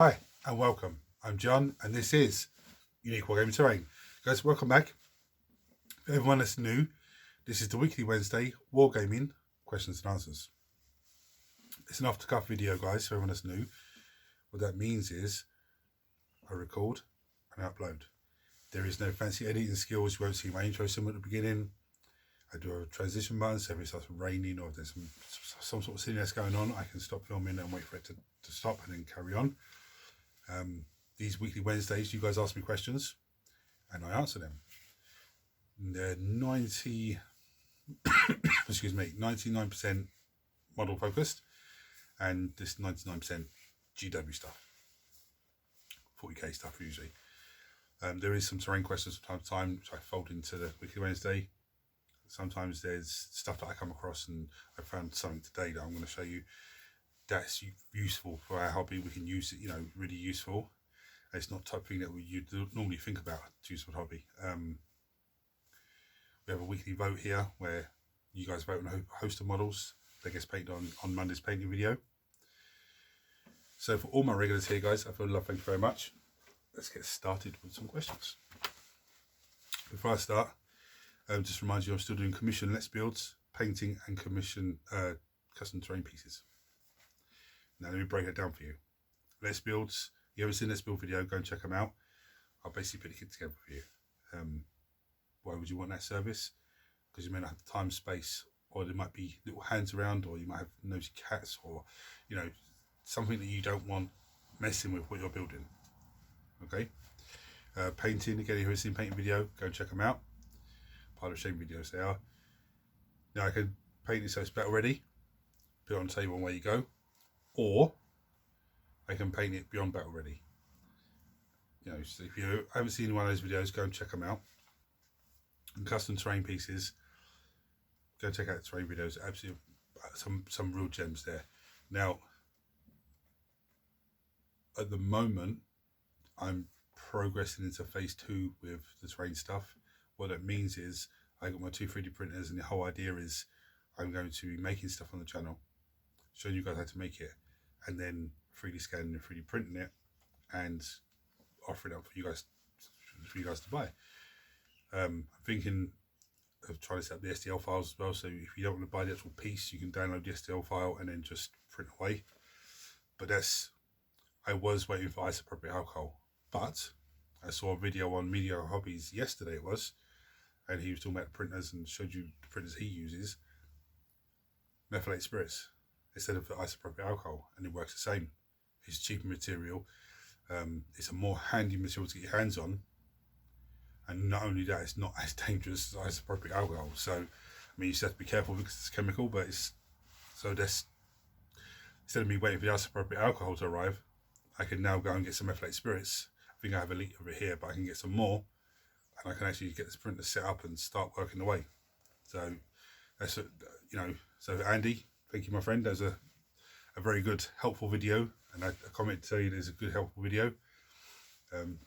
Hi and welcome. I'm John and this is Unique Wargaming Terrain. Guys, welcome back. For everyone that's new, this is the weekly Wednesday Wargaming questions and answers. It's an off the cuff video, guys, for everyone that's new. What that means is I record and upload. There is no fancy editing skills. You won't see my intro symbol at the beginning. I do a transition button, so if it starts raining or if there's some sort of silliness going on, I can stop filming and wait for it to stop and then carry on. These weekly Wednesdays, you guys ask me questions and I answer them. They're 99% model focused, and this 99% GW stuff, 40k stuff usually. There is some terrain questions from time to time, which I fold into the weekly Wednesday. Sometimes there's stuff that I come across, and I found something today that I'm going to show you that's useful for our hobby. We can use it, really useful. It's not the type of thing that you normally think about to use for a hobby. We have a weekly vote here where you guys vote on a host of models that gets painted on Monday's painting video. So for all my regulars here, guys, I feel love, thank you very much. Let's get started with some questions. Before I start, just remind you I'm still doing commission Let's Builds, painting and commission custom terrain pieces. Now let me break that down for you. Let's Builds, you haven't seen Let's Build video, go and check them out. I'll basically put the kit together for you. Why would you want that service? Because you may not have the time, space, or there might be little hands around, or you might have nosy cats, or something that you don't want messing with what you're building. Okay. Painting, again, if you haven't seen painting video, go and check them out. Pile of shame videos they are. Now I can paint it so it's better ready, put it on the table and away you go. Or I can paint it beyond battle ready. So if you haven't seen one of those videos, go and check them out. And custom terrain pieces, go check out the terrain videos. Absolutely, some real gems there. Now, at the moment, I'm progressing into phase 2 with the terrain stuff. What that means is I got my 2 3D printers, and the whole idea is I'm going to be making stuff on the channel, showing you guys how to make it, and then 3D scanning and 3D printing it and offering it up for you guys to buy. I'm thinking of trying to set up the STL files as well, so if you don't want to buy the actual piece, you can download the STL file and then just print away. But I was waiting for isopropyl alcohol, but I saw a video on Media Hobbies yesterday it was, and he was talking about printers and showed you the printers he uses. Methylated spirits instead of isopropyl alcohol, and it works the same. It's a cheaper material. It's a more handy material to get your hands on, and not only that, it's not as dangerous as isopropyl alcohol. So, I mean, you just have to be careful because it's chemical. But instead of me waiting for the isopropyl alcohol to arrive, I can now go and get some methylated spirits. I think I have a litre of it here, but I can get some more, and I can actually get this printer set up and start working away. So that's So Andy, thank you, my friend. There's a very good, helpful video, and I comment to tell you there's a good, helpful video. I'm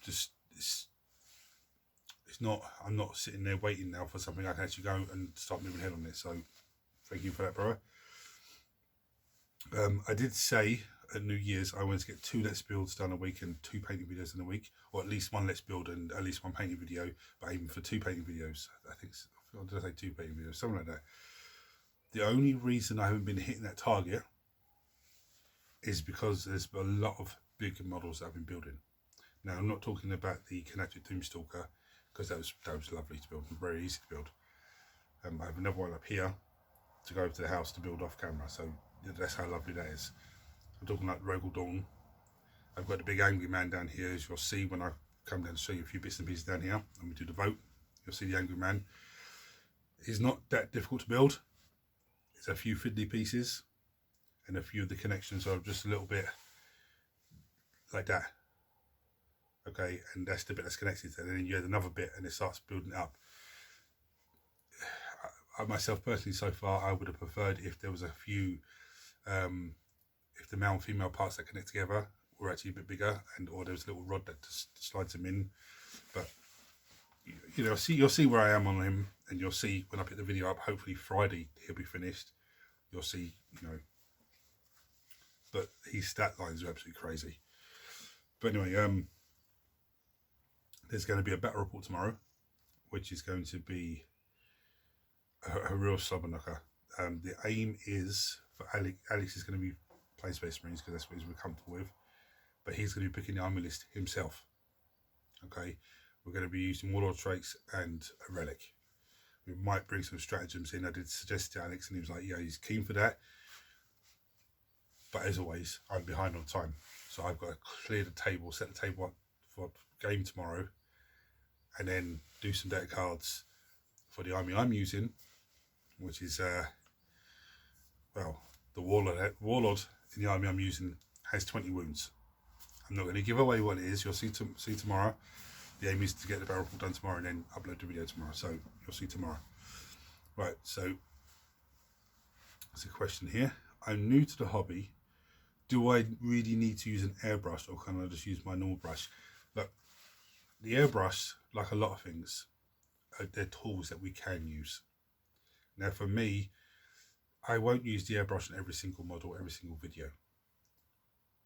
not sitting there waiting now for something. I can actually go and start moving ahead on this. So thank you for that, brother. I did say at New Year's I wanted to get 2 Let's Builds done a week and 2 painting videos in a week, or at least 1 Let's Build and at least 1 painting video, but aiming for 2 painting videos. Did I say 2 painting videos? Something like that. The only reason I haven't been hitting that target is because there's a lot of big models that I've been building. Now, I'm not talking about the Kinetic Doomstalker, because that was lovely to build and very easy to build. I have another one up here to go over to the house to build off camera, so that's how lovely that is. I'm talking like Rogal Dawn. I've got the big angry man down here, as you'll see when I come down to show you a few bits and pieces down here and we do the vote. You'll see the angry man. He's not that difficult to build. It's a few fiddly pieces, and a few of the connections are just a little bit like that. Okay, and that's the bit that's connected, and then you add another bit and it starts building up. I myself personally, so far, I would have preferred if there was a few, if the male and female parts that connect together were actually a bit bigger, or there was a little rod that just slides them in. But you'll see where I am on him, and you'll see when I put the video up. Hopefully Friday he'll be finished. You'll see, but his stat lines are absolutely crazy. But anyway, there's going to be a battle report tomorrow, which is going to be a real slobber knocker. The aim is for Alex is going to be playing Space Marines because that's what he's really comfortable with, but he's going to be picking the army list himself. Okay, we're going to be using Warlord traits and a relic. We might bring some stratagems in. I did suggest to Alex and he was like, yeah, he's keen for that. But as always, I'm behind on time. So I've got to clear the table, set the table up for game tomorrow, and then do some deck cards for the army I'm using, which is, well, the Warlord in the army I'm using has 20 wounds. I'm not going to give away what it is. You'll see tomorrow. The aim is to get the barrel report done tomorrow and then upload the video tomorrow. So you'll see tomorrow. Right, so there's a question here. I'm new to the hobby. Do I really need to use an airbrush or can I just use my normal brush? Look, the airbrush, like a lot of things, they're tools that we can use. Now for me, I won't use the airbrush on every single model, every single video.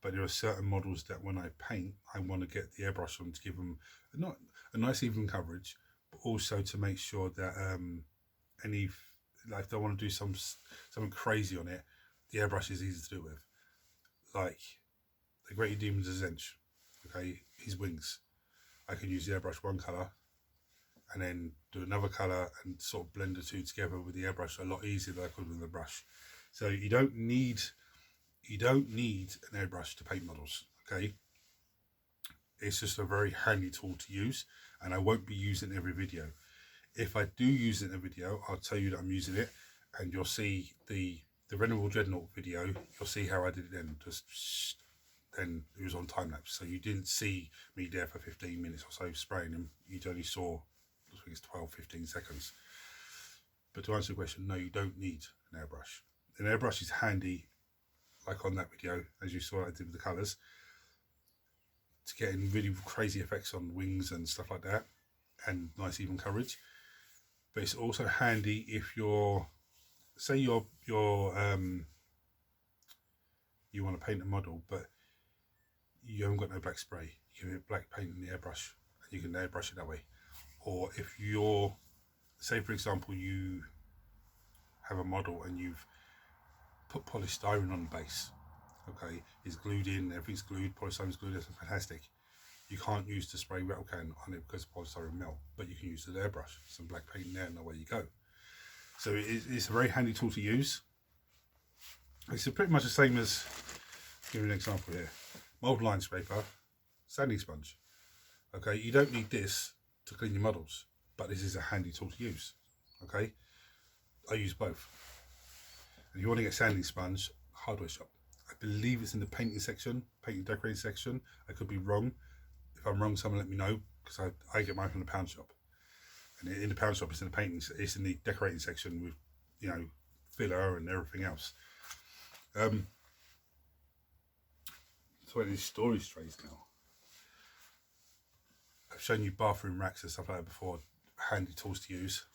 But there are certain models that when I paint, I want to get the airbrush on to give them not a nice even coverage, but also to make sure that if I want to do something crazy on it, the airbrush is easy to do with. Like the Great Demons of Zench, okay, his wings. I can use the airbrush one colour and then do another colour and sort of blend the two together with the airbrush a lot easier than I could with the brush. So you don't need an airbrush to paint models, okay? It's just a very handy tool to use, and I won't be using it in every video. If I do use it in a video, I'll tell you that I'm using it, and you'll see the Venerable Dreadnought video, you'll see how I did it then. Then it was on time lapse, so you didn't see me there for 15 minutes or so spraying them. You only saw, I think it's 12-15 seconds. But to answer the question, no, you don't need an airbrush. An airbrush is handy, like on that video, as you saw I did with the colours, to get in really crazy effects on wings and stuff like that, and nice even coverage. But it's also handy if you're, say you want to paint a model, but you haven't got no black spray, you give it black paint in the airbrush, and you can airbrush it that way. Or if you're, say for example, you have a model and you've put polystyrene on the base, okay, it's glued in, everything's glued, polystyrene's glued, that's fantastic. You can't use the spray rattle can on it because polystyrene melt, but you can use the airbrush, some black paint in there, and away you go. So it's a very handy tool to use. It's pretty much the same as, give you an example here, mold line scraper, sanding sponge. Okay, you don't need this to clean your models, but this is a handy tool to use. Okay, I use both. If you want to get sanding sponge, hardware shop. I believe it's in the painting section, painting decorating section. I could be wrong. If I'm wrong, someone let me know, because I get mine from the pound shop. And in the pound shop, it's in the painting, it's in the decorating section with, you know, filler and everything else. So these storage trays now. I've shown you bathroom racks and stuff like that before, handy tools to use.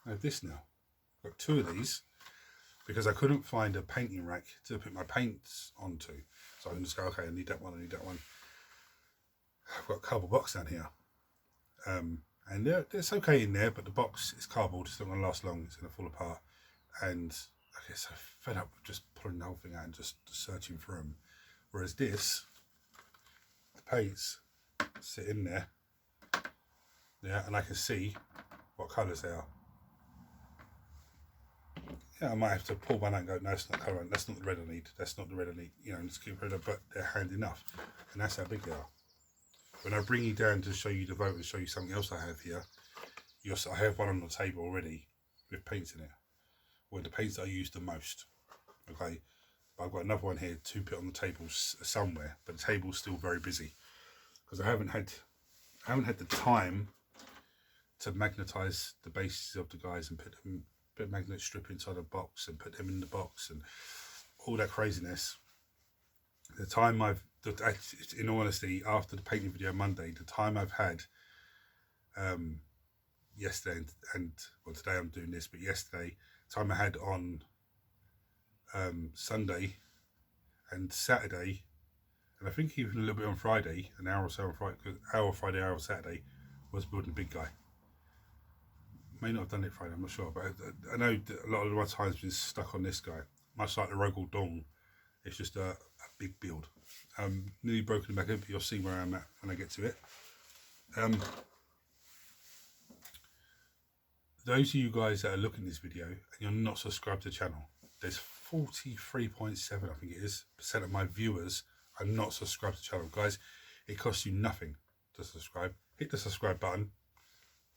I have this now. I've got two of these because I couldn't find a painting rack to put my paints onto. So I can just go, okay, I need that one, I need that one. I've got a cardboard box down here. And it's okay in there, but the box is cardboard, it's not going to last long, it's going to fall apart. And I get so fed up with just pulling the whole thing out and just searching for them. Whereas this, the paints sit in there, yeah, and I can see what colours they are. Yeah, I might have to pull one out and go, no, that's not colour, that's not the red I need, that's not the red I need, you know, and just keep rid of, but they're handy enough. And that's how big they are. When I bring you down to show you the vote and show you something else I have here, I have one on the table already with paints in it. Well, the paints that I use the most. Okay, but I've got another one here to put on the table somewhere, but the table's still very busy because I haven't had the time to magnetize the bases of the guys and put a magnet strip inside a box and put them in the box and all that craziness. The time in all honesty, after the painting video Monday, the time I've had yesterday and well, today I'm doing this, but yesterday, time I had on Sunday and Saturday And I think even a little bit on Friday, an hour or so on Friday, hour Friday, hour Saturday, was building a big guy. May not have done it Friday, I'm not sure, but I know that a lot of my time's been stuck on this guy. Much like the Rogel Dong, it's just a big build. Nearly broken back up, but you'll see where I'm at when I get to it. Those of you guys that are looking at this video and you're not subscribed to the channel, there's 43.7, I think it is, % of my viewers are not subscribed to the channel. Guys, it costs you nothing to subscribe. Hit the subscribe button,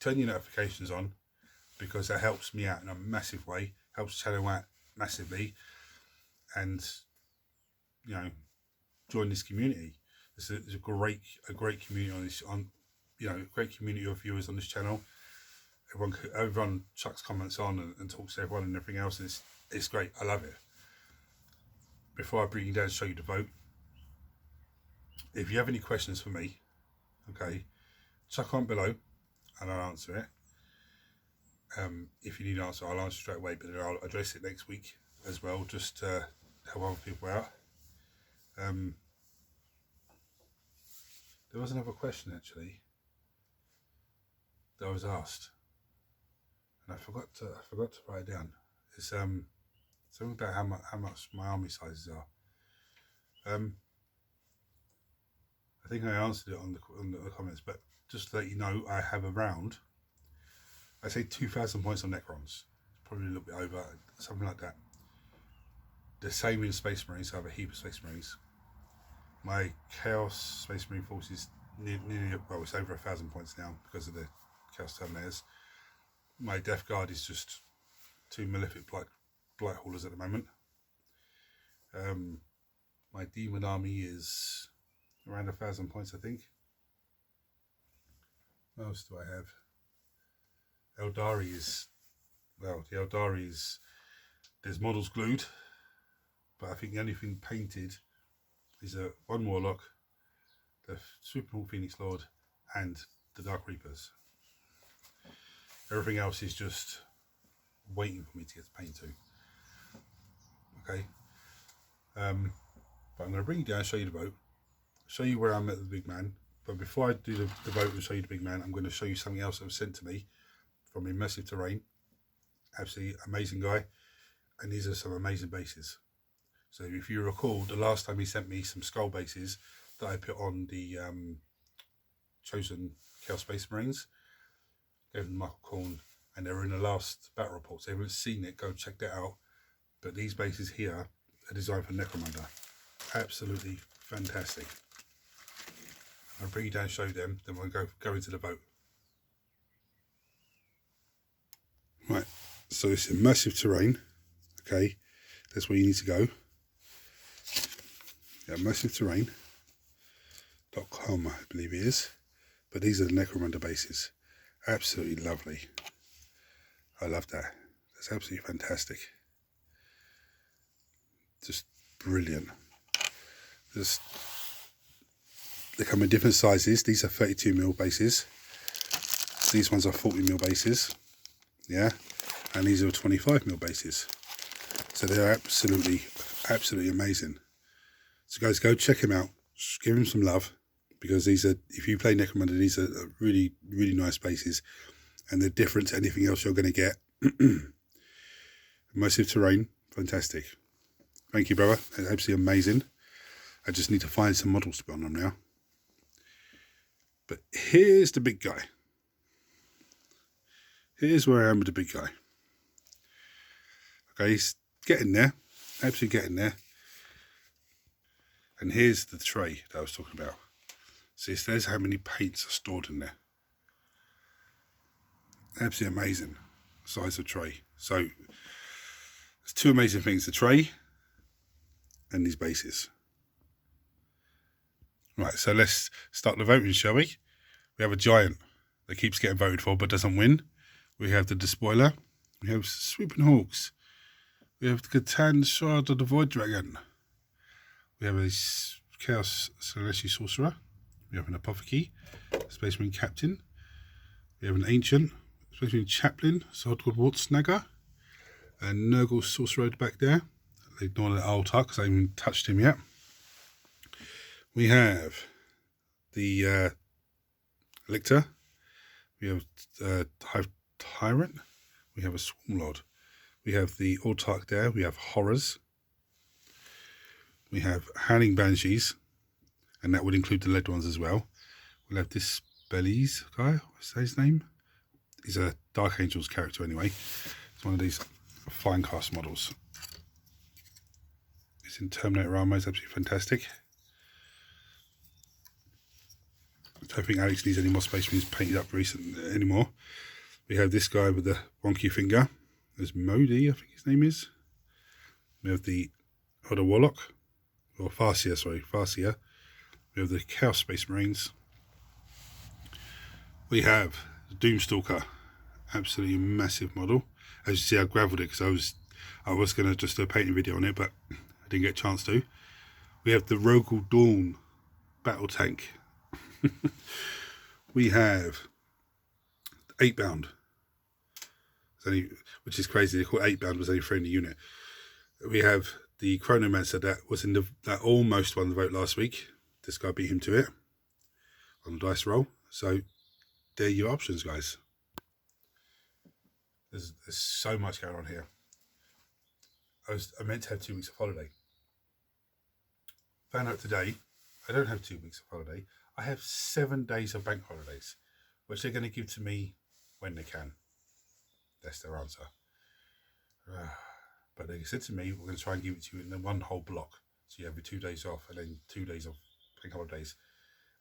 turn your notifications on, because that helps me out in a massive way, helps the channel out massively, and you know, join this community. There's a great community on this, great community of viewers on this channel. Everyone chucks comments on and talks to everyone and everything else, and it's great. I love it. Before I bring you down and show you the vote, if you have any questions for me, okay, chuck on below and I'll answer it. If you need an answer, I'll answer straight away, but then I'll address it next week as well, just to help other people out. There was another question actually that I was asked, and I forgot to write it down. It's something about how much my army sizes are. I think I answered it on the comments, but just to let you know, I have around, I say 2,000 points on Necrons, probably a little bit over, something like that. The same in Space Marines, so I have a heap of Space Marines. My Chaos Space Marine force is nearly, well, it's over 1,000 points now because of the Chaos Terminators. My Death Guard is just 2 Malefic Blight Haulers at the moment. My Demon Army is around 1,000 points, I think. What else do I have? Eldari is, well, the Eldari is, there's models glued, but I think the only thing painted is one Warlock, the Super Phoenix Lord, and the Dark Reapers. Everything else is just waiting for me to get to paint to. Okay. But I'm going to bring you down, show you the boat, show you where I'm at with the big man. But before I do the boat and show you the big man, I'm going to show you something else that was sent to me from Immersive Terrain. Absolutely amazing guy, and these are some amazing bases. So if you recall, the last time he sent me some skull bases that I put on the chosen Chaos Space Marines, gave them Michael Corn, and they were in the last battle reports. They haven't seen it, go check that out. But these bases here are designed for Necromunda. Absolutely fantastic. I'll bring you down and show them, then we'll go into the boat. Right, so it's Immersive Terrain, okay, that's where you need to go. Yeah, immersivterrain.com, I believe it is. But these are the Necromunda bases. Absolutely lovely. I love that. That's absolutely fantastic. Just brilliant. They come in different sizes. These are 32mm bases. These ones are 40mm bases. Yeah, and these are 25mm bases. So they're absolutely amazing. So guys, go check him out. Just give him some love, because these are, if you play Necromunda, these are really nice bases, and they're different to anything else you're going to get. Immersive Terrain, fantastic. Thank you, brother. It's absolutely amazing. I just need to find some models to put on them now. But here's the big guy. Here's where I am with the big guy. Okay, he's getting there. Absolutely getting there. And here's the tray that I was talking about. See, there's how many paints are stored in there. Absolutely amazing size of tray. So, there's two amazing things. The tray and these bases. Right, so let's start the voting, shall we? We have a giant that keeps getting voted for but doesn't win. We have the Despoiler. We have Sweeping Hawks. We have the Catan Shard of the Void Dragon. We have a Chaos Celestial Sorcerer. We have an Apothecary, Space Marine Captain. We have an Ancient, Space Marine Chaplain, Swordgod Wartsnagger. And Nurgle Sorcerer back there. Ignore that old tuck because I haven't even touched him yet. We have the Lictor. We have Hive Tyrant. We have a Swarmlord. We have the Autark there. We have Horrors. We have Howling Banshees, and that would include the lead ones as well. We'll have this Bellies guy. What's his name? He's a Dark Angels character anyway. It's one of these flying cast models. It's in Terminator armor. It's absolutely fantastic. I don't think Alex needs any more space when he's painted up anymore. We have this guy with the wonky finger. There's Modi, I think his name is. We have the Other Warlock. Or Farseer, sorry, Farseer. We have the Chaos Space Marines. We have the Doomstalker. Absolutely massive model. As you see, I gravelled it because I was going to just do a painting video on it, but I didn't get a chance to. We have the Rogel Dawn battle tank. We have 8-bound, which is crazy. They call 8-bound, was only 3 in the unit. We have the Chronomancer that almost won the vote last week. This guy beat him to it on the dice roll. So there are your options, guys. There's so much going on here. I meant to have 2 weeks of holiday. Found out today I don't have 2 weeks of holiday. I have 7 days of bank holidays, which they're going to give to me when they can. That's their answer. But they said to me, we're going to try and give it to you in one whole block. So you have your 2 days off, and then 2 days of bank holidays,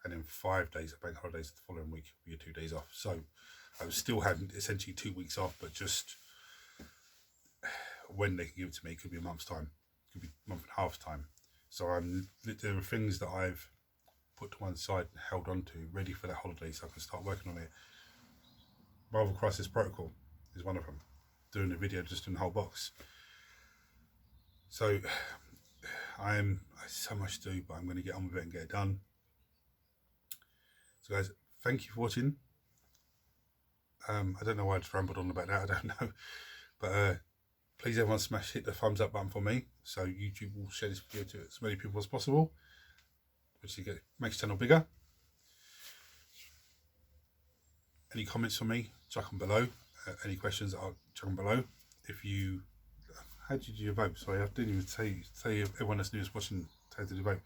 and then 5 days of bank holidays the following week with your 2 days off. So I was still having essentially 2 weeks off, but just when they can give it to me, it could be a month's time, it could be a month and a half's time. So there are things that I've put to one side and held on to, ready for that holiday, so I can start working on it. Marvel Crisis Protocol is one of them. Doing a video just in the whole box. So I have so much to do, but I'm going to get on with it and get it done. So guys, thank you for watching. I don't know why I just rambled on about that, I don't know. But please everyone hit the thumbs up button for me, so YouTube will share this video to as many people as possible, which makes the channel bigger. Any comments from me, chuck them below. Any questions, I'll chuck them below. How did you do your vote? Sorry, I didn't even say everyone that's new is watching how to do the vote.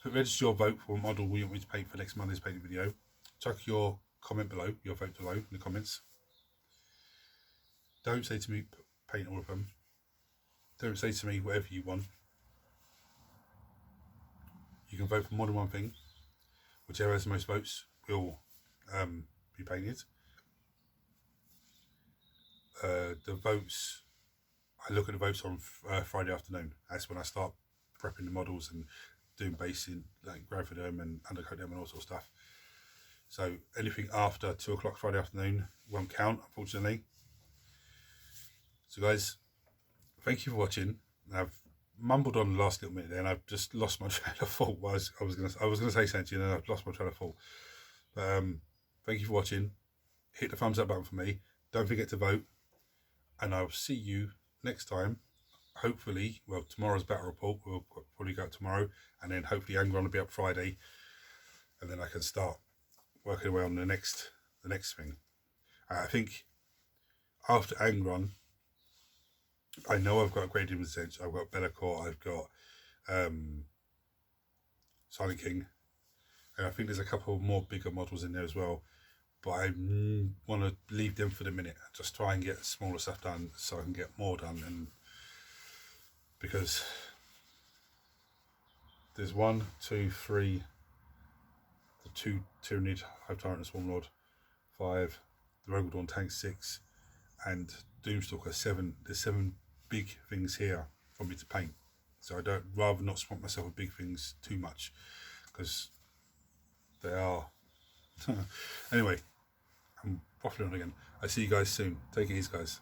To register your vote for a model we want me to paint for next Monday's painting video, chuck your comment below, your vote below in the comments. Don't say to me, paint all of them. Don't say to me whatever you want. You can vote for more than one thing. Whichever has the most votes will be painted. The votes, I look at the votes on Friday afternoon. That's when I start prepping the models and doing basing, like gravity them and undercoat them and all sorts of stuff. So anything after 2 o'clock Friday afternoon won't count, unfortunately. So guys, thank you for watching. I've mumbled on the last little minute there, and I've just lost my train of thought. I was gonna say something, and then I've lost my train of thought. But thank you for watching. Hit the thumbs up button for me. Don't forget to vote, and I'll see you next time. Hopefully, well, tomorrow's battle report will probably go up tomorrow, and then hopefully Angron will be up Friday, and then I can start working away on the next thing. I think after Angron, I know I've got Great Image, I've got Bellacore, I've got Silent King, and I think there's a couple more bigger models in there as well, but I want to leave them for the minute, just try and get smaller stuff done so I can get more done. And because there's 1, 2, 3, the two Tyranid, Hive Tyrant and Swarmlord, 5, the Rogel Dawn tank 6, and Doomstalker 7. There's 7 big things here for me to paint, so I don't rather not swamp myself with big things too much, because they are anyway, I'm waffling on again. I see you guys soon. Take it easy, guys.